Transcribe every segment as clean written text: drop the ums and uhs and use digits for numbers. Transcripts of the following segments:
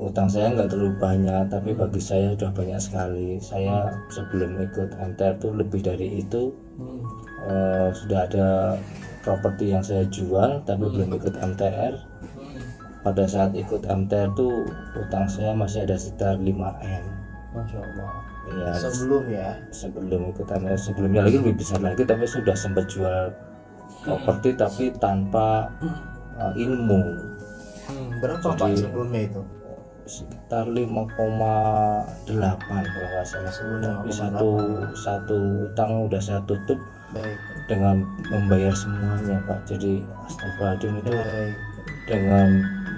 utang saya nggak terlalu banyak, tapi bagi saya sudah banyak sekali. Saya sebelum ikut MTR tuh lebih dari itu. Sudah ada properti yang saya jual, tapi belum ikut MTR. Pada saat ikut MTR tuh utang saya masih ada sekitar 5M. Masya Allah. Ya, sebelum ikut MTR, sebelumnya lagi lebih besar lagi, tapi sudah sempat jual properti tapi tanpa ilmu. Berapa Pak sebelumnya itu? Sekitar 5,8 kalau nggak salah. Tapi satu utang udah saya tutup. Baik. Dengan membayar semuanya Pak. Jadi astagfirullahaladzim itu Baik. dengan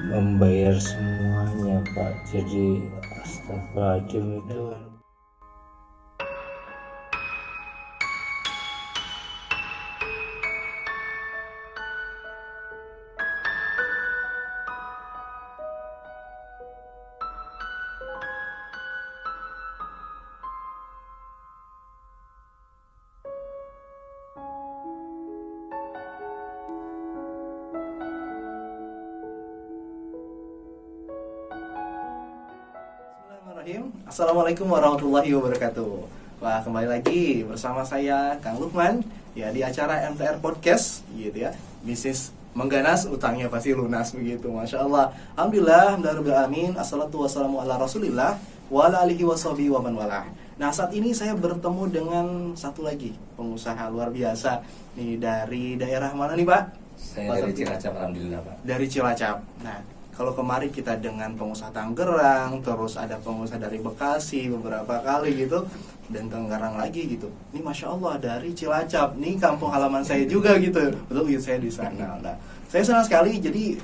membayar semuanya Pak. Jadi astagfirullahaladzim itu. Assalamualaikum warahmatullahi wabarakatuh. Wah, kembali lagi bersama saya Kang Lukman ya di acara MTR Podcast gitu ya. Bisnis mengganas, utangnya pasti lunas begitu. Masya Allah. Alhamdulillah, amin. Assalatu wassalamu ala rasulillah wa ala alihi washabihi wa man walah. Nah, saat ini saya bertemu dengan satu lagi pengusaha luar biasa nih dari daerah mana nih Pak? Saya dari Cilacap, alhamdulillah Pak. Dari Cilacap. Nah, kalau kemarin kita dengan pengusaha Tangerang, terus ada pengusaha dari Bekasi beberapa kali gitu, dan Tangerang lagi gitu. Ini Masya Allah dari Cilacap, nih kampung halaman saya juga gitu. Betul gitu, saya di sana. Nah, saya senang sekali. Jadi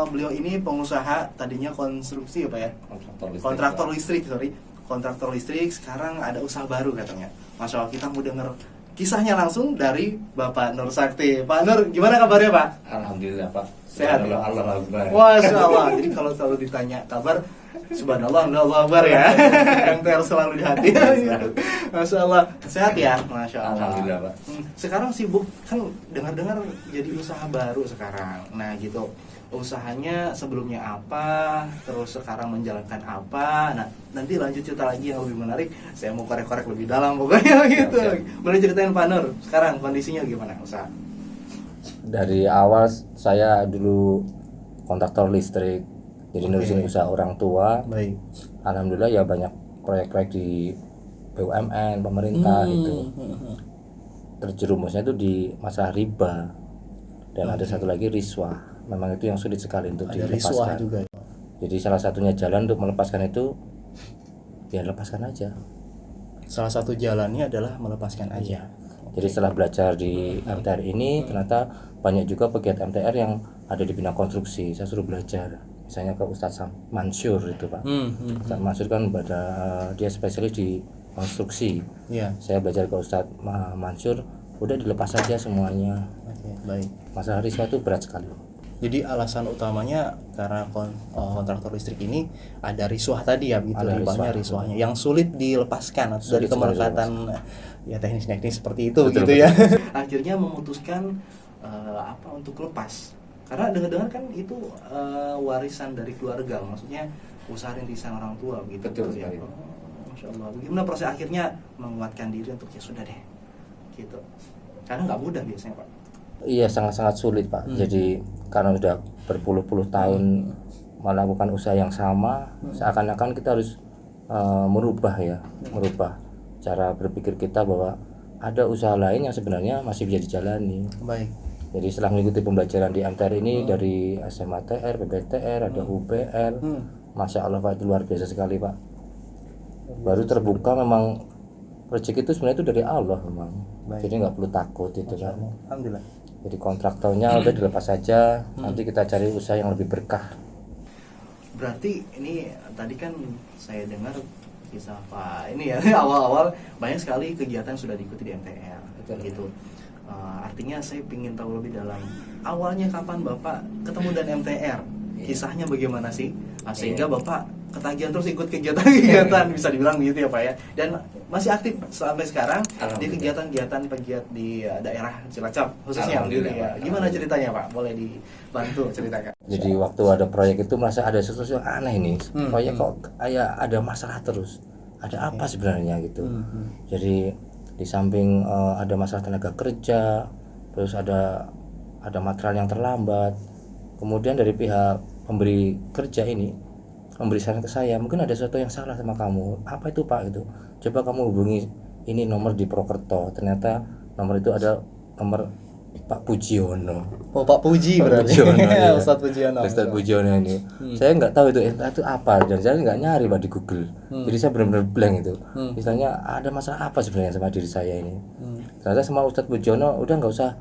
beliau ini pengusaha tadinya konstruksi apa ya? Kontraktor listrik. Sekarang ada usaha baru katanya. Masya Allah, kita mau dengar kisahnya langsung dari Bapak Nur Sakti. Pak Nur, gimana kabarnya Pak? Alhamdulillah Pak. Sehat. Allah Akbar. Masya Allah. Jadi kalau selalu ditanya kabar, subhanallah, Allah Akbar ya. MTR selalu di hati. Masya Allah. Sehat ya? Masya Allah. Alhamdulillah Pak. Sekarang sibuk, kan dengar-dengar jadi usaha baru sekarang. Nah gitu. Usahanya sebelumnya apa, terus sekarang menjalankan apa. Nah, nanti lanjut cerita lagi yang lebih menarik. Saya mau korek-korek lebih dalam pokoknya gitu. Boleh ceritain Pak Nur, sekarang kondisinya gimana usaha? Dari awal saya dulu kontraktor listrik, jadi nurusin usaha orang tua. Baik. Alhamdulillah ya banyak proyek-proyek di BUMN, pemerintah gitu. Terjerumusnya itu di masalah riba, dan ada satu lagi riswah. Memang itu yang sulit sekali untuk dilepaskan. Juga. Jadi salah satunya jalan untuk melepaskan itu, ya lepaskan aja. Salah satu jalannya adalah melepaskan aja. Jadi setelah belajar di MTR ini, ternyata banyak juga pegiat MTR yang ada di bidang konstruksi. Saya suruh belajar, misalnya ke Ustadz Mansur itu Pak. Ustadz Mansur kan dia spesialis di konstruksi. Saya belajar ke Ustadz Mansur, udah dilepas saja semuanya. Baik. Masalah risma itu berat sekali. Jadi alasan utamanya karena kontraktor listrik ini ada riswah tadi ya, begitu, ribanya, riswahnya yang sulit dilepaskan atau dari kemelekatan ya teknis-teknis seperti itu. Betul, gitu ya. Akhirnya memutuskan apa untuk lepas. Karena dengar-dengar kan itu warisan dari keluarga, maksudnya usaha rintisan orang tua gitu. Betul ya. Masya Allah. Bagaimana proses akhirnya menguatkan diri untuk ya sudah deh gitu. Karena nggak mudah biasanya Pak. Iya, sangat-sangat sulit Pak. Jadi karena sudah berpuluh-puluh tahun melakukan usaha yang sama, seakan-akan kita harus merubah cara berpikir kita bahwa ada usaha lain yang sebenarnya masih bisa dijalani. Baik. Jadi setelah mengikuti pembelajaran di MTR ini dari SMA TR, PBTR, ada UPL, Masya Allah Pak, itu luar biasa sekali Pak. Baru terbuka memang rezeki itu sebenarnya itu dari Allah memang. Jadi nggak perlu takut itu kan. Alhamdulillah. Jadi kontraktornya udah dilepas saja, nanti kita cari usaha yang lebih berkah. Berarti ini tadi kan saya dengar kisah Pak ini ya, awal-awal banyak sekali kegiatan sudah diikuti di MTR gitu. Artinya saya ingin tahu lebih dalam awalnya kapan Bapak ketemu dengan MTR, kisahnya bagaimana sih, sehingga Bapak ketagihan terus ikut kegiatan-kegiatan bisa dibilang begitu ya Pak ya, dan masih aktif sampai sekarang di kegiatan-kegiatan pegiat di daerah Cilacap khususnya gitu ya. Gimana ceritanya Pak? Boleh dibantu ceritakan? Jadi waktu ada proyek itu merasa ada sesuatu yang aneh nih, proyek kok kayak ada masalah terus, ada apa sebenarnya gitu. Jadi di samping ada masalah tenaga kerja, terus ada material yang terlambat, kemudian dari pihak pemberi kerja ini memberi saran ke saya, mungkin ada sesuatu yang salah sama kamu. Apa itu Pak? Itu coba kamu hubungi ini nomor di Prokerto. Ternyata nomor itu ada nomor Pak Pujiono. Oh Pak Puji berarti. Ya. Ustadz Pujiono. Ustadz Pujiono ini. Saya nggak tahu itu apa, dan saya nggak nyari Pak di Google. Jadi saya benar-benar blank itu. Misalnya ada masalah apa sebenarnya sama diri saya ini. Ternyata sama Ustadz Pujiono, udah nggak usah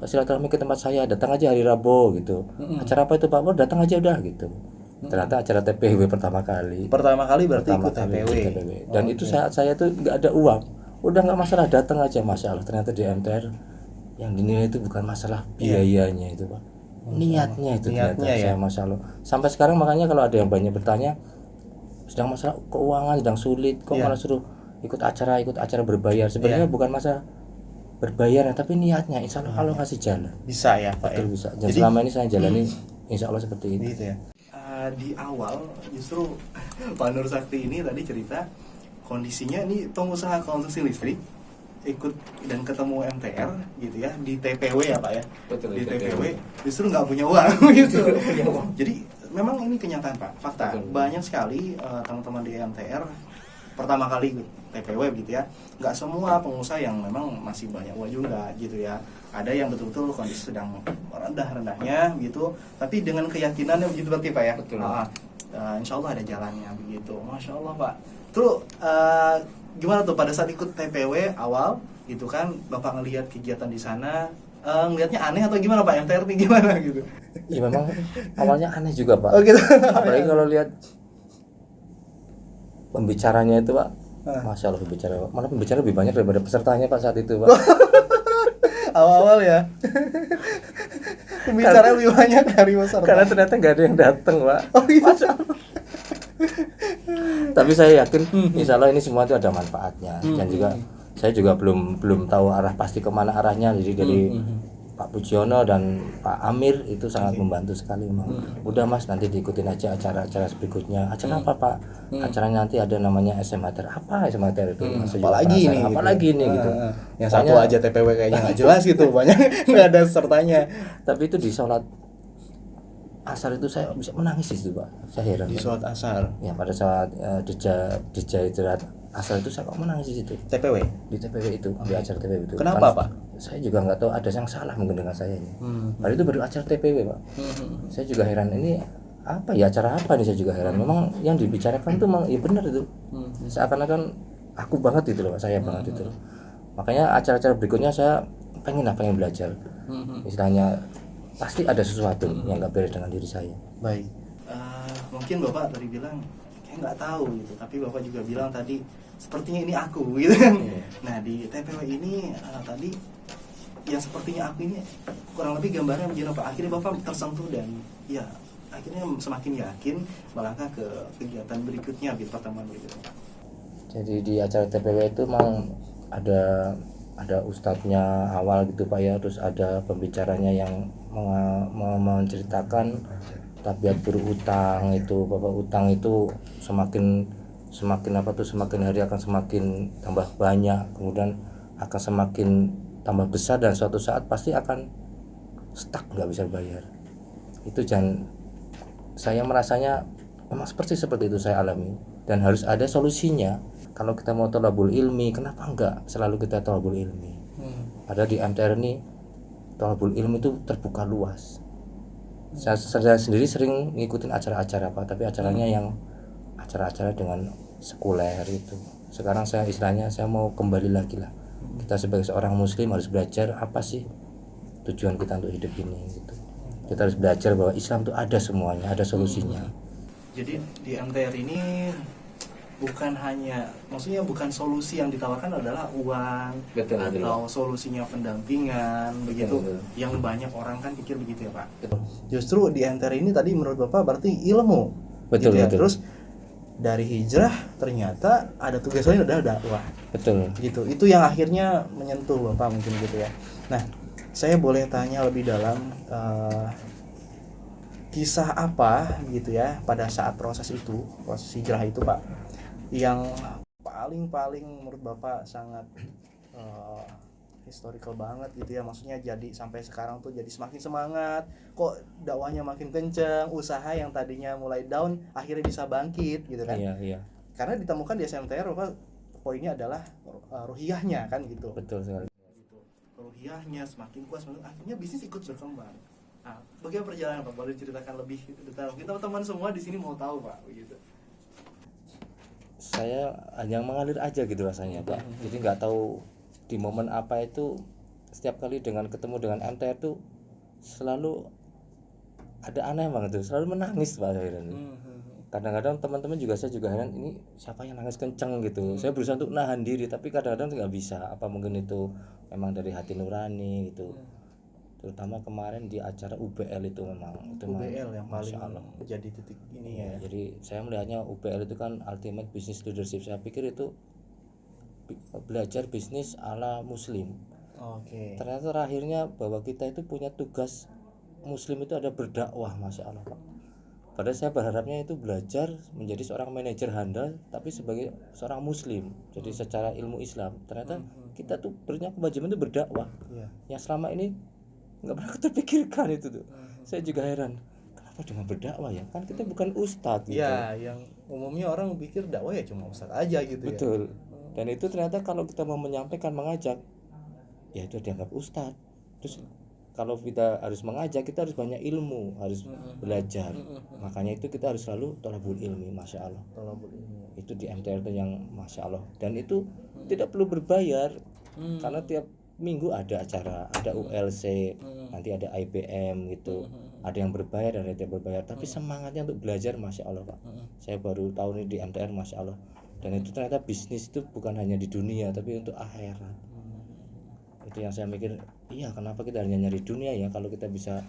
silaturahmi ke tempat saya, datang aja hari Rabu gitu. Acara apa itu Pak? Oh, datang aja udah gitu. Ternyata acara TPW pertama kali Berarti ikut TPW. Dan itu saya tuh nggak ada uang, udah nggak masalah, datang aja. Masya Allah, ternyata di MTR yang dinilai itu bukan masalah biayanya itu Pak, niatnya itu ternyata saya Masya Allah. Sampai sekarang makanya kalau ada yang banyak bertanya sedang masalah keuangan, sedang sulit, kok malah suruh ikut acara berbayar. Sebenarnya bukan masalah berbayar, tapi niatnya insya Allah kalau ngasih jalan bisa ya Pak. Betul, bisa. Dan selama ini saya jalani insya Allah seperti itu. Gitu ya. Di awal justru Pak Nur Sakti ini tadi cerita kondisinya ini pengusaha konstruksi listrik, ikut dan ketemu MTR gitu ya di TPW ya Pak ya. Betul, di TPW justru nggak punya uang gitu. Jadi memang ini kenyataan Pak, fakta. Betul. Banyak sekali teman-teman di MTR pertama kali TPW gitu ya, nggak semua pengusaha yang memang masih banyak uang juga gitu ya. Ada yang betul-betul kondisi sedang rendah-rendahnya gitu, tapi dengan keyakinannya begitu berarti Pak ya. Betul. Insya Allah ada jalannya begitu. Masya Allah Pak. Terus gimana tuh pada saat ikut TPW awal gitu kan, Bapak ngelihat kegiatan di sana, ngelihatnya aneh atau gimana Pak? MTR nih gimana gitu? Ya memang awalnya aneh juga Pak. Oh gitu. Apalagi kalau lihat pembicaranya itu Pak, Masya Allah malah pembicara lebih banyak daripada pesertanya Pak saat itu Pak. Awal-awal ya. Pembicara lebih banyak dari peserta. Karena ternyata nggak ada yang datang Pak. Oh gitu. Tapi saya yakin insya Allah ini semua itu ada manfaatnya. Dan juga saya juga belum tahu arah pasti kemana arahnya. Jadi dari Pak Pujiono dan Pak Amir itu sangat membantu sekali memang. Udah Mas, nanti diikutin aja acara-acara berikutnya. Acara apa Pak? Acaranya nanti ada namanya SMHTR. Apa SMHTR itu? Apalagi ini gitu. Yang satu aja TPW kayaknya nggak jelas gitu, banyak nggak ada sertanya. Tapi itu di sholat asar itu saya bisa menangis itu Pak. Saya heran. Di sholat asar. Ya pada saat dijah istirahat asar itu saya kok menangis di situ. TPW? Di TPW itu, di acara TPW itu. Kenapa Pak? Saya juga nggak tahu, ada yang salah mungkin dengan saya ini. Padahal itu baru acara TPW Pak. Saya juga heran, ini apa ya, acara apa nih, saya juga heran. Memang yang dibicarakan itu memang ya benar itu. Seakan-akan aku banget itu loh, saya banget itu loh. Makanya acara-acara berikutnya saya pengen belajar. Istilahnya pasti ada sesuatu yang nggak beres dengan diri saya. Baik. Mungkin Bapak tadi bilang kayak nggak tahu gitu, tapi Bapak juga bilang tadi sepertinya ini aku gitu kan. Nah di TPW ini tadi yang sepertinya aku ini kurang lebih gambarnya menjadi apa? Akhirnya Bapak tersentuh dan ya akhirnya semakin yakin melangkah ke kegiatan berikutnya, di pertemuan berikutnya. Jadi di acara TPW itu memang ada ustadznya awal gitu Pak ya, terus ada pembicaranya yang menceritakan tabiat berutang itu. Bapak utang itu semakin hari akan semakin tambah banyak, kemudian akan semakin tambah besar, dan suatu saat pasti akan stuck, nggak bisa bayar. Itu saya merasanya memang seperti itu saya alami, dan harus ada solusinya. Kalau kita mau thalabul ilmi, kenapa enggak selalu kita thalabul ilmi? Padahal di MTR ini thalabul ilmi itu terbuka luas. Saya sendiri sering ngikutin acara-acara Pak, tapi acaranya yang acara-acara dengan sekuler itu. Sekarang saya mau kembali lagi lah. Kita sebagai seorang muslim harus belajar apa sih tujuan kita untuk hidup ini gitu. Kita harus belajar bahwa Islam itu ada semuanya, ada solusinya. Jadi di MTR ini bukan solusi yang ditawarkan adalah uang, atau solusinya pendampingan begitu. Yang banyak orang kan pikir begitu ya Pak. Justru di MTR ini tadi menurut Bapak berarti ilmu. Betul, gitu ya. betul. Terus dari hijrah ternyata ada tugas lain adalah dakwah. Betul. Gitu. Itu yang akhirnya menyentuh Bapak mungkin gitu ya. Nah, saya boleh tanya lebih dalam kisah apa gitu ya pada saat proses hijrah itu Pak, yang paling menurut Bapak sangat uh, historical banget gitu ya, maksudnya jadi sampai sekarang tuh jadi semakin semangat, kok dakwahnya makin kenceng, usaha yang tadinya mulai down akhirnya bisa bangkit gitu kan. Iya. Karena ditemukan di SMTR Bapak, poinnya adalah ruhiyahnya kan gitu. Betul sekali. Gitu. Ruhiyahnya semakin kuat, akhirnya bisnis ikut berkembang. Nah, bagaimana perjalanan Pak? Boleh ceritakan lebih detail? Kita teman semua di sini mau tahu Pak, begitu. Saya hanya mengalir aja gitu rasanya Pak. Jadi nggak tahu di momen apa itu, setiap kali dengan ketemu dengan MTR tuh selalu ada aneh banget tuh, selalu menangis Pak akhirnya. Kadang-kadang teman-teman juga, saya juga heran, ini siapa yang nangis kenceng gitu. Saya berusaha untuk nahan diri tapi kadang-kadang nggak bisa. Apa mungkin itu memang dari hati nurani gitu. Terutama kemarin di acara UBL itu memang UBL yang paling Masya Allah. jadi titik ini ya. Jadi saya melihatnya UBL itu kan Ultimate Business Leadership. Saya pikir itu belajar bisnis ala muslim. Oke. Ternyata terakhirnya bahwa kita itu punya tugas muslim itu ada berdakwah, Masya Allah Pak. Padahal saya berharapnya itu belajar menjadi seorang manajer handal tapi sebagai seorang muslim. Jadi secara ilmu Islam ternyata kita tuh punya kewajiban itu berdakwah. Yang selama ini nggak pernah terpikirkan itu tuh. Saya juga heran, kenapa dengan berdakwah ya, kan kita bukan ustadz gitu. Ya, yang umumnya orang pikir dakwah ya cuma ustadz aja gitu. Betul. Dan itu ternyata kalau kita mau menyampaikan, mengajak, ya itu dianggap ustadz. Terus kalau kita harus mengajak, kita harus banyak ilmu, harus belajar. Makanya itu kita harus selalu thalabul ilmi, Masya Allah. Thalabul ilmi. Itu di MTR itu yang Masya Allah. Dan itu tidak perlu berbayar, karena tiap minggu ada acara, ada ULC, nanti ada IBM gitu. Ada yang berbayar dan ada yang tidak berbayar, tapi semangatnya untuk belajar Masya Allah Pak. Saya baru tahu ini di MTR, Masya Allah. Dan itu ternyata bisnis itu bukan hanya di dunia tapi untuk akhirat. Itu yang saya mikir, iya kenapa kita hanya nyari dunia ya, kalau kita bisa,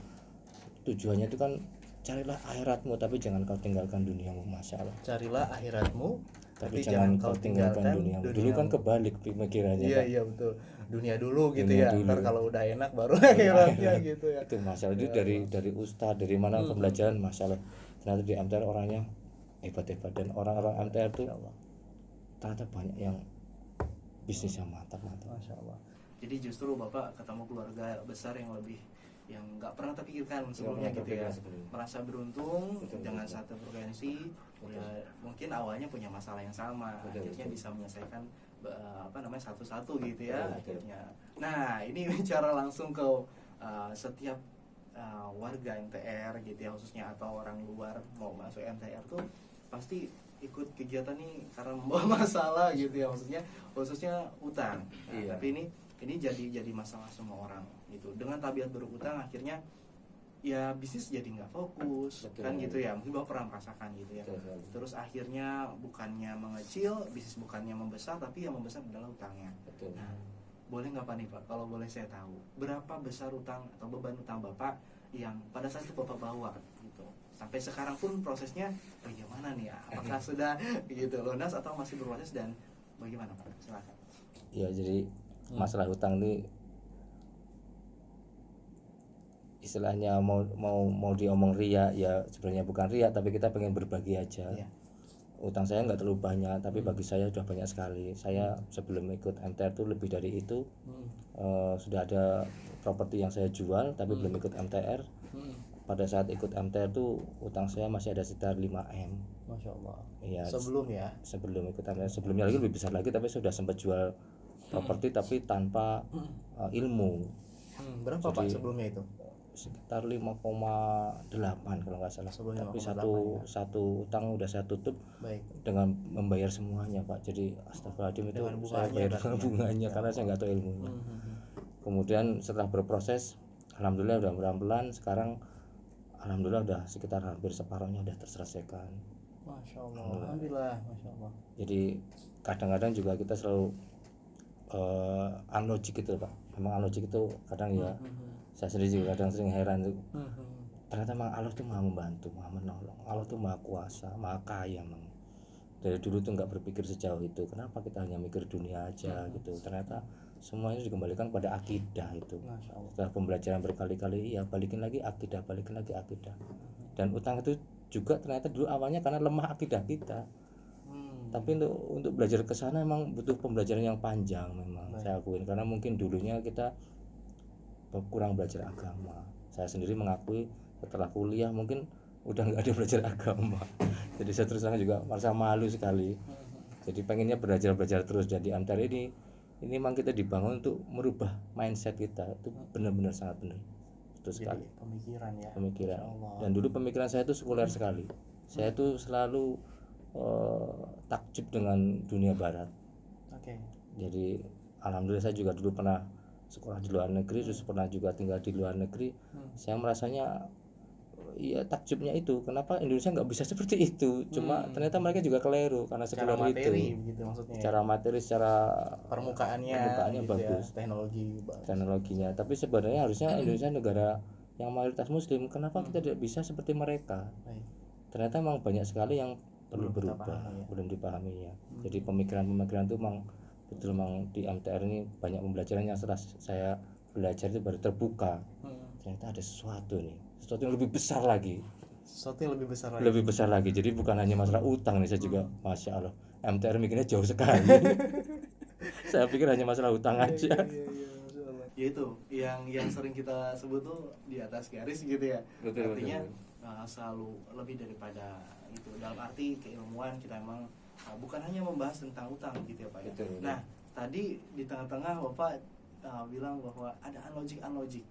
tujuannya itu kan carilah akhiratmu tapi jangan kau tinggalkan duniamu, Masya Allah. Carilah akhiratmu tapi jangan kau tinggalkan duniamu. Dulu kan kebalik pemikirannya. Iya betul, dunia dulu gitu Dunia ya dulu. Ntar kalau udah enak baru akhiratnya gitu ya. Itu Masya Allah. Itu dari ustadz, dari mana pembelajaran, Masya Allah. Ternyata di MTR orangnya hebat-hebat, dan orang-orang MTR tuh ternyata banyak yang bisnis yang mantap. Masya Allah. Jadi justru Bapak ketemu keluarga besar yang lebih, yang nggak pernah terpikirkan sebelumnya gitu ya. Merasa beruntung dengan satu frekuensi. Ya, mungkin awalnya punya masalah yang sama, akhirnya bisa menyelesaikan satu-satu gitu ya akhirnya. Nah ini bicara langsung ke setiap warga MTR gitu ya, khususnya atau orang luar mau masuk MTR tuh pasti ikut kegiatan nih karena membawa masalah gitu ya, khususnya utang. Nah, tapi ini jadi masalah semua orang gitu. Dengan tabiat berutang akhirnya ya bisnis jadi nggak fokus. Betul, kan gitu ya, mungkin Bapak pernah merasakan gitu ya. Betul. Terus akhirnya bukannya mengecil, bisnis bukannya membesar, tapi yang membesar adalah utangnya. Betul. Nah, boleh nggak Pak nih Pak, kalau boleh saya tahu berapa besar utang atau beban utang Bapak yang pada saat itu Bapak bawa gitu, sampai sekarang pun prosesnya bagaimana nih ya, apakah sudah gitu lunas atau masih berproses, dan bagaimana Pak, silakan. Ya jadi masalah utang ini istilahnya mau diomong ria ya, sebenarnya bukan ria tapi kita pengen berbagi aja. Utang saya nggak terlalu banyak tapi bagi saya sudah banyak sekali. Saya sebelum ikut MTR tuh lebih dari itu. Sudah ada properti yang saya jual tapi belum ikut MTR. Pada saat ikut MTR tuh utang saya masih ada sekitar 5M. Masya Allah. Ya, sebelum ikut MTR, sebelumnya lagi lebih besar lagi, tapi sudah sempat jual properti tapi tanpa ilmu. Berapa Pak sebelumnya itu? Sekitar 5,8 kalau nggak salah. Tapi satu utang udah saya tutup. Baik. Dengan membayar semuanya Pak. Jadi astagfirullahaladzim, itu saya bayar dengan bunganya karena saya nggak tahu ilmunya. Kemudian setelah berproses, alhamdulillah udah pelan-pelan. Sekarang alhamdulillah udah sekitar hampir separuhnya udah terselesaikan. Masya Allah. Alhamdulillah. Masya Allah. Jadi kadang-kadang juga kita selalu unlogic gitu Pak. Memang unlogic itu kadang ya. Saya sendiri juga kadang sering heran tuh. Ternyata memang Allah tuh maha membantu, maha menolong. Allah tuh maha kuasa, maha kaya memang. dari dulu tuh nggak berpikir sejauh itu, kenapa kita hanya mikir dunia aja gitu. Ternyata semuanya dikembalikan pada akidah itu. Masya Allah. Setelah pembelajaran berkali-kali, ya balikin lagi akidah. Dan utang itu juga ternyata dulu awalnya karena lemah akidah kita. Tapi untuk belajar ke sana memang butuh pembelajaran yang panjang memang. Saya akuin karena mungkin dulunya kita kurang belajar agama. Saya sendiri mengakui setelah kuliah mungkin udah nggak ada belajar agama. Jadi saya terus terang juga merasa malu sekali. Jadi pengennya belajar terus. Jadi MTR ini memang kita dibangun untuk merubah mindset kita. Itu benar-benar sangat benar. Betul sekali. Pemikiran ya. Pemikiran. Dan dulu pemikiran saya itu sekuler sekali. Saya itu selalu takjub dengan dunia barat. Oke. Jadi alhamdulillah saya juga dulu pernah sekolah di luar negeri, terus pernah juga tinggal di luar negeri. Saya merasanya ya takjubnya itu, kenapa Indonesia nggak bisa seperti itu. Cuma ternyata mereka juga keliru karena Secara sekuler materi itu. begitu maksudnya. Secara materi, secara permukaannya gitu bagus, ya, teknologi bagus. teknologinya. Tapi sebenarnya harusnya Indonesia negara yang mayoritas Muslim, kenapa kita tidak bisa seperti mereka? Baik. Ternyata memang banyak sekali yang perlu Belum kita berubah, pahami ya. belum dipahaminya. Jadi pemikiran itu memang betul, memang di MTR ini banyak pembelajaran yang setelah saya belajar itu baru terbuka. Ternyata ada sesuatu yang lebih besar lagi. Sesuatu yang lebih besar lagi. Lebih besar lagi. Jadi bukan hanya masalah utang nih, saya juga masya Allah MTR mikirnya jauh sekali. Saya pikir hanya masalah utang aja. Ya itu yang sering kita sebut tuh di atas garis gitu ya. Betul, artinya selalu lebih daripada itu, dalam arti keilmuan kita emang bukan hanya membahas tentang utang gitu ya Pak ya. Betul. Nah tadi di tengah-tengah Bapak bilang bahwa ada unlogic.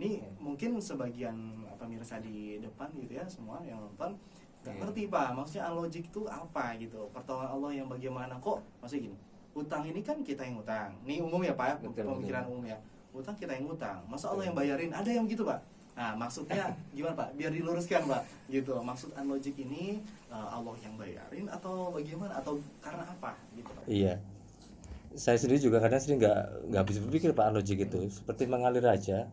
Ini mungkin sebagian pemirsa di depan gitu ya, semua yang nonton nggak ngerti Pak, maksudnya unlogic itu apa gitu. Pertolongan Allah yang bagaimana, kok maksudnya gini, utang ini kan kita yang utang. Ini umum ya Pak ya, pemikiran umum ya. Utang kita yang utang, masa Allah yang bayarin? Ada yang gitu Pak. Nah maksudnya gimana Pak? Biar diluruskan Pak gitu. Maksud unlogic ini Allah yang bayarin atau bagaimana, atau karena apa gitu Pak? Iya. Saya sendiri juga kadang sering nggak habis berpikir Pak, logik itu seperti mengalir aja.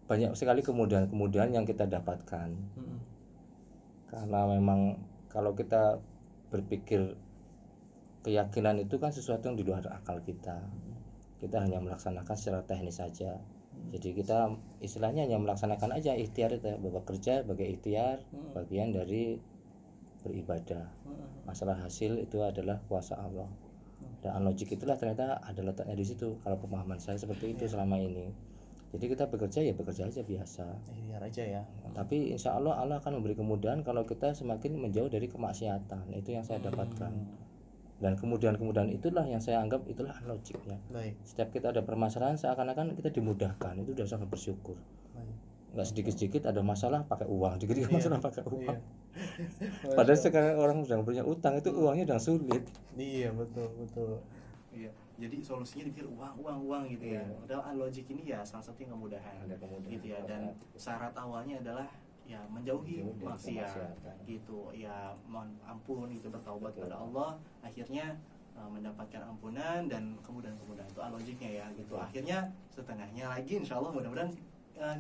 Banyak sekali kemudahan yang kita dapatkan. Karena memang kalau kita berpikir keyakinan itu kan sesuatu yang di luar akal kita. Kita hanya melaksanakan secara teknis saja. Jadi kita istilahnya hanya melaksanakan aja ikhtiar itu, bahwa kerja sebagai ikhtiar, bagian dari beribadah. Masalah hasil itu adalah kuasa Allah. Dan logik itulah ternyata ada letaknya di situ. Kalau pemahaman saya seperti itu selama ini. Jadi kita bekerja aja biasa. Ikhtiar aja ya. Tapi insya Allah akan memberi kemudahan kalau kita semakin menjauh dari kemaksiatan. Itu yang saya dapatkan. Dan kemudahan itulah yang saya anggap itulah logiknya. Baik. Setiap kita ada permasalahan seakan-akan kita dimudahkan. Itu sudah sangat bersyukur. Baik. Nggak sedikit-sedikit ada masalah pakai uang, sedikit masalah pakai uang. Padahal sekarang orang sedang punya utang itu uangnya sedang sulit. Iya betul. Iya, jadi solusinya dipikir uang gitu ya. Padahal unlogic ini ya salah satu yang kemudahan gitu ya. Dan syarat awalnya adalah ya menjauhi maksiat gitu ya, mohon ampun itu, bertaubat kepada Allah, akhirnya mendapatkan ampunan dan kemudahan itu unlogicnya ya gitu. Akhirnya setengahnya lagi insyaallah mudah-mudahan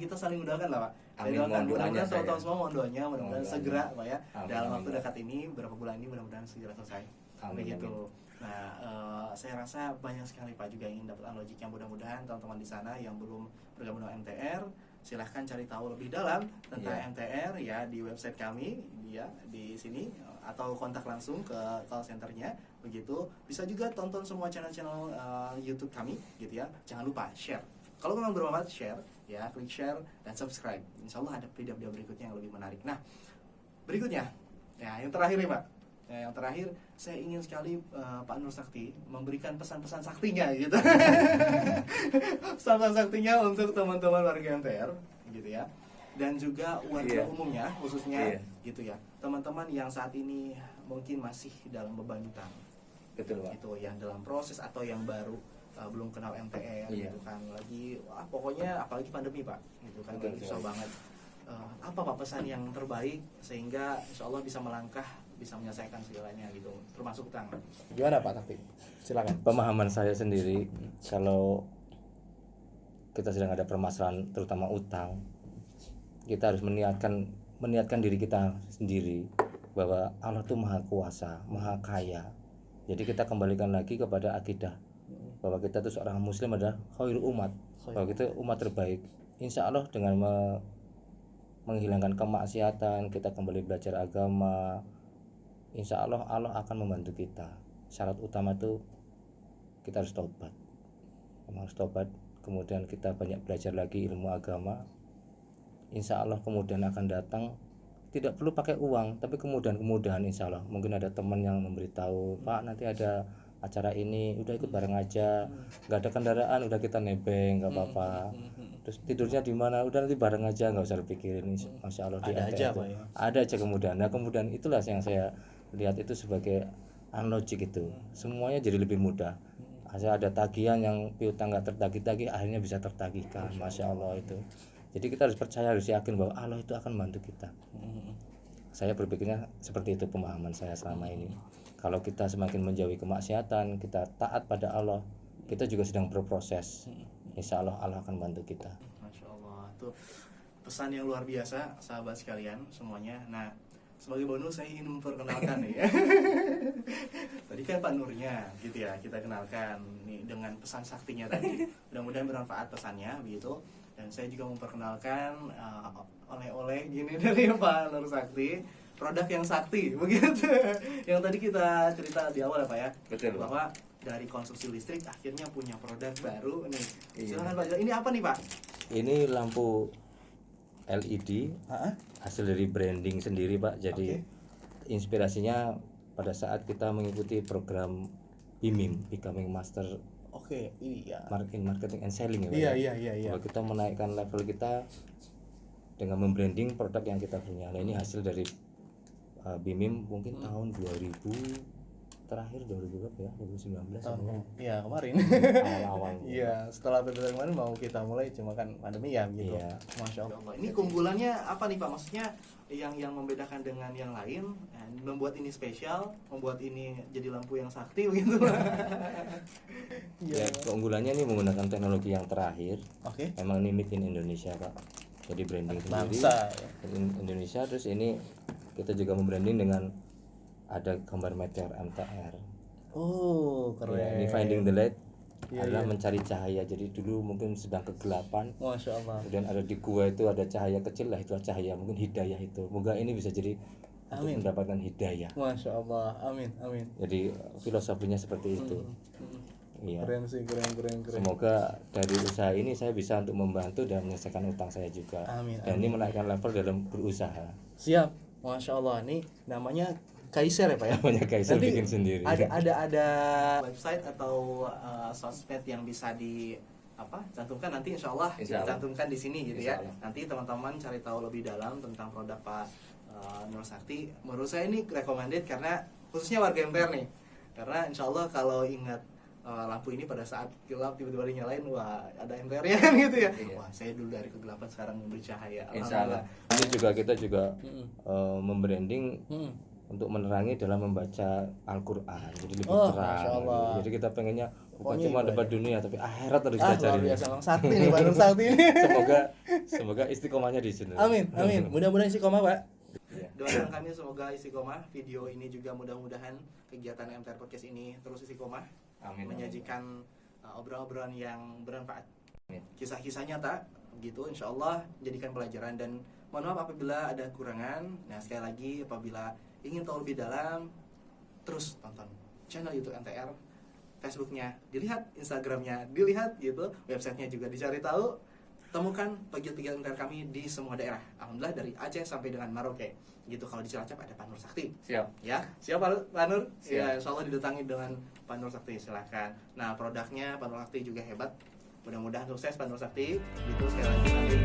kita saling mendoakan lah Pak. Saya doakan mudah-mudahan teman-teman semua mohon doanya, mudah-mudahan segera Pak ya. Dalam waktu dekat ini, beberapa bulan ini mudah-mudahan segera selesai. Begitu. Nah, saya rasa banyak sekali Pak juga yang ingin dapat unlogic, yang mudah-mudahan teman-teman di sana yang belum bergabung dengan MTR, silahkan cari tahu lebih dalam tentang MTR ya di website kami ya di sini, atau kontak langsung ke call centernya. Begitu. Bisa juga tonton semua channel-channel YouTube kami gitu ya. Jangan lupa share. Kalau memang bermanfaat share ya, klik share dan subscribe. Insya Allah ada video-video berikutnya yang lebih menarik. Nah, berikutnya ya yang terakhir nih Pak. Ya, yang terakhir saya ingin sekali Pak Nur Sakti memberikan pesan-pesan saktinya gitu. Pesan-pesan saktinya untuk teman-teman warga MTR gitu ya. Dan juga warga umumnya khususnya gitu ya. Teman-teman yang saat ini mungkin masih dalam beban utang. Betul Pak. Itu yang dalam proses atau yang baru belum kenal MTR gitu kan, lagi pokoknya apalagi pandemi Pak gitu kan, lagi susah banget. Apa Pak pesan yang terbaik sehingga insya Allah bisa melangkah, bisa menyelesaikan segalanya gitu, termasuk utang? Gimana Pak Sakti? Silakan. Pemahaman saya sendiri, kalau kita sedang ada permasalahan terutama utang, kita harus meniatkan diri kita sendiri bahwa Allah itu maha kuasa, maha kaya. Jadi kita kembalikan lagi kepada akidah bahwa kita itu seorang muslim adalah khairul umat, bahwa kita umat terbaik. Insya Allah dengan menghilangkan kemaksiatan, kita kembali belajar agama, insya Allah Allah akan membantu kita. Syarat utama itu kita harus taubat, kemudian kita banyak belajar lagi ilmu agama. Insya Allah kemudian akan datang, tidak perlu pakai uang, tapi kemudahan insya Allah. Mungkin ada teman yang memberitahu, Pak nanti ada acara ini, udah ikut bareng aja, nggak ada kendaraan, udah kita nebeng, nggak apa-apa. Terus tidurnya di mana, udah nanti bareng aja, nggak usah dipikirin. Masya Allah di Ada MTR aja, itu Pak, ya. ada aja kemudahan. Nah kemudian itulah yang saya lihat itu sebagai unlogic itu, semuanya jadi lebih mudah. Asal ada tagihan yang piutang nggak tertagih-tagih, akhirnya bisa tertagihkan. Masya Allah itu. Jadi kita harus percaya, harus yakin bahwa Allah itu akan membantu kita. Saya berpikirnya seperti itu pemahaman saya selama ini. Kalau kita semakin menjauhi kemaksiatan, kita taat pada Allah, kita juga sedang berproses. Insya Allah Allah akan bantu kita. Masya Allah, itu pesan yang luar biasa sahabat sekalian semuanya. Nah, sebagai bonus saya ingin memperkenalkan nih ya. Tadi kan Pak Nurnya gitu ya, kita kenalkan nih dengan pesan saktinya tadi. Mudah-mudahan bermanfaat pesannya begitu. Dan saya juga memperkenalkan oleh-oleh gini dari Pak Nur Sakti, produk yang sakti begitu. Yang tadi kita cerita di awal ya Pak ya. Betul, Pak. Bahwa dari konsumsi listrik akhirnya punya produk baru nih. Iya. Silakan Pak. Ini apa nih Pak? Ini lampu LED hasil dari branding sendiri Pak. Jadi inspirasinya pada saat kita mengikuti program BIMIM, Becoming Master Oke, iya. Marketing and Selling ya Pak. Iya. Bahwa kita menaikkan level kita dengan membranding produk yang kita punya. Nah ini hasil dari BIMIM mungkin tahun 2000 terakhir 2000 berapa ya? 2019 Iya, kemarin. awal-awal. Iya, setelah PPKM kemarin mau kita mulai, cuma kan pandemi ya gitu. Iya. Masya Allah. Ini keunggulannya apa nih Pak? Maksudnya yang membedakan dengan yang lain, membuat ini spesial, membuat ini jadi lampu yang sakti begitu. Ya, keunggulannya ini menggunakan teknologi yang terakhir. Oke. Memang ini made in Indonesia Pak. Jadi branding sendiri Bangsa. Indonesia. Terus ini kita juga membranding dengan ada gambar meteor MTR. Oh, keren. Ya, ini Finding the Light Iya, adalah mencari cahaya. Jadi dulu mungkin sedang kegelapan. Masya Allah. Kemudian ada di gua itu ada cahaya kecil lah, itu cahaya mungkin hidayah itu. Moga ini bisa jadi untuk Amin. mendapatkan hidayah. Masya Allah. Amin. Jadi filosofinya seperti itu. Iya. Keren sih, keren. Semoga dari usaha ini saya bisa untuk membantu dan menyelesaikan utang saya juga. Amin, Dan ini menaikkan level dalam berusaha. Siap. Masya Allah. Ini namanya Kaiser ya Pak ya? Namanya Kaiser Nanti bikin sendiri. Ada Website atau sosmed yang bisa cantumkan nanti insya Allah Insya kita Allah. cantumkan di sini gitu Insya ya. Allah. Nanti teman-teman cari tahu lebih dalam tentang produk Pak Nur Sakti. Menurut saya ini recommended karena khususnya warga MTR nih. Karena insya Allah kalau ingat lampu ini pada saat gelap tiba-tiba dinyalain, wah ada MTR-nya kan gitu ya. Iya. Wah saya dulu dari kegelapan sekarang memberi cahaya. Insya Allah. Ini juga kita juga membranding untuk menerangi dalam membaca Al-Quran, jadi lebih Oh, terang. Masya Allah. Jadi kita pengennya bukan Pokoknya cuma ibadah. dapat dunia tapi akhirat harus kita luar cari. biasa Bang Sakti nih Pak Nur Sakti ini. Semoga istiqomahnya di sini. Amin. Mudah-mudahan istiqomah Pak. Doakan kami semoga istiqomah. Video ini juga mudah-mudahan kegiatan MTR Podcast ini terus istiqomah. Amin. Menyajikan obrolan-obrolan yang bermanfaat. Amin. Kisah-kisah nyata gitu insya Allah jadikan pelajaran. Dan mohon maaf apabila ada kurangan. Nah sekali lagi apabila ingin tahu lebih dalam, terus tonton channel YouTube MTR, Facebooknya dilihat, Instagramnya dilihat gitu, websitenya juga dicari tahu. Temukan pegiat-pegiat MTR kami di semua daerah. Alhamdulillah dari Aceh sampai dengan Merauke. Gitu kalau di Cilacap ada Pak Nur Sakti. Siap. Ya, siap Pak Nur? Siap. Ya, insya Allah didatangi dengan Pak Nur Sakti, silahkan. Nah, produknya Pak Nur Sakti juga hebat. Mudah-mudahan sukses Pak Nur Sakti. Gitu sekali lagi nanti